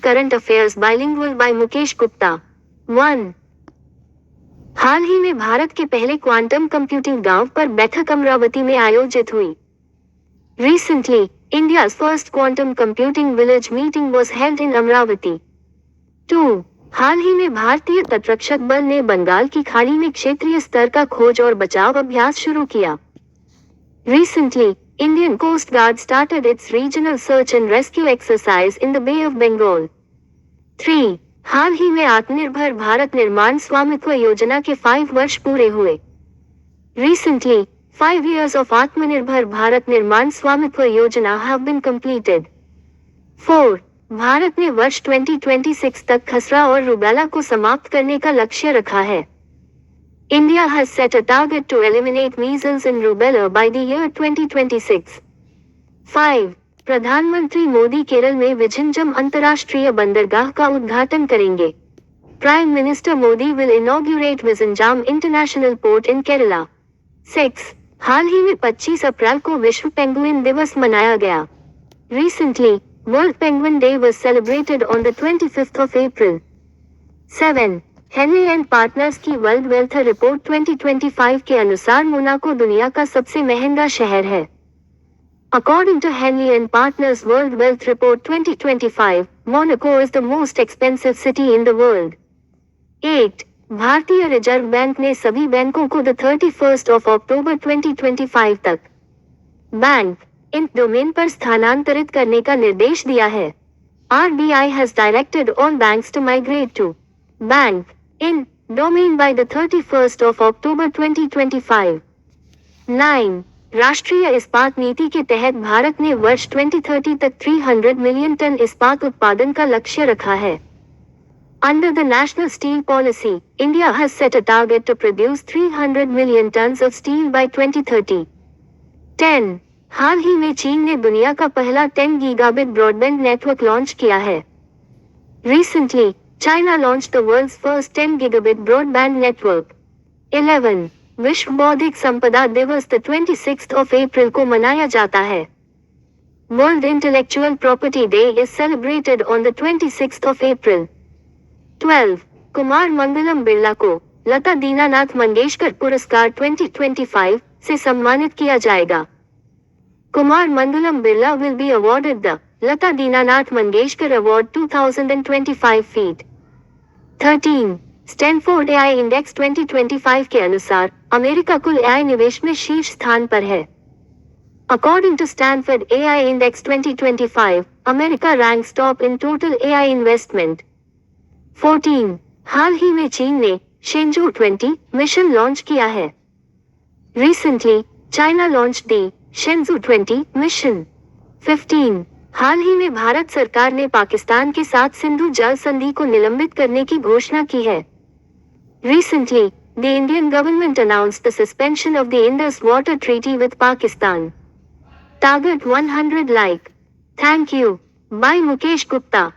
Current affairs bilingual by Mukesh Gupta. 1. हाल ही में भारत के पहले क्वांटम कंप्यूटिंग गांव पर बैठक अमरावती में आयोजित हुई। Recently, India's first quantum computing village meeting was held in Amravati. 2. हाल ही में भारतीय तटरक्षक बल ने बंगाल की खाड़ी में क्षेत्रीय स्तर का खोज और बचाव अभ्यास शुरू किया। Recently, Indian Coast Guard started its regional search and rescue exercise in the Bay of Bengal. 3. हाल ही में आत्मनिर्भर भारत निर्माण स्वामित्व योजना के 5 वर्ष पूरे हुए। Recently, 5 years of Atmanirbhar Bharat Nirman Swamitva Yojana have been completed. 4. Bharat ने वर्ष 2026 तक खसरा और रूबेला को समाप्त करने का लक्ष्य रखा है। India has set a target to eliminate measles and rubella by the year 2026. 5. प्रधानमंत्री मोदी केरल में विझिंजम अंतर्राष्ट्रीय बंदरगाह का उद्घाटन करेंगे। Prime Minister Modi will inaugurate Vizhinjam International Port in Kerala. 6. हाल ही में 25 अप्रैल को विश्व पेंगुइन दिवस मनाया गया। Recently, World Penguin Day was celebrated on the 25th of April. 7. Henley and Partners की वर्ल्ड वेल्थ रिपोर्ट 2025 के अनुसार मोनाको दुनिया का सबसे महंगा शहर है। According to Henley and Partners World Wealth Report 2025, Monaco is the most expensive city in the world. 8. भारतीय रिजर्व बैंक ने सभी बैंकों को 31 अक्टूबर 2025 तक बैंक इन डोमेन पर स्थानांतरित करने का निर्देश दिया है। RBI has directed all banks to migrate to bank in domain by 31 October 2025. 9. राष्ट्रीय इस्पात नीति के तहत भारत ने वर्ष 2030 तक 300 मिलियन टन इस्पात उत्पादन का लक्ष्य रखा है। Under the National Steel Policy, India has set a target to produce 300 million tons of steel by 2030. 10. हाल ही में चीन ने दुनिया का पहला 10 गीगाबिट ब्रॉडबैंड नेटवर्क लॉन्च किया है। Recently, China launched the world's first 10 gigabit broadband network. 11. विश्व बौद्धिक संपदा दिवस 26 अप्रैल को मनाया जाता है। World Intellectual Property Day is celebrated on the 26th of April. 12. Kumar Mangalam Birla को लता दीनानाथ मंगेशकर पुरस्कार 2025 से सम्मानित किया जाएगा। Kumar Mangalam Birla will be awarded the Lata Dinanath Mangeshkar Award 2025 feat. 13. Stanford AI index 2025 के अनुसार अमेरिका कुल AI निवेश में शीर्ष स्थान पर है। According to Stanford AI Index 2025, America ranks top in total AI investment. 14. हाल ही में चीन ने शेंजू 20 मिशन लॉन्च किया है। Recently, China launched the Shenzhou 20 mission. 15. हाल ही में भारत सरकार ने पाकिस्तान के साथ सिंधु जल संधि को निलंबित करने की घोषणा की है। Recently, the Indian government announced the suspension of the Indus Water Treaty with Pakistan. Target 100 like. Thank you. By Mukesh Gupta.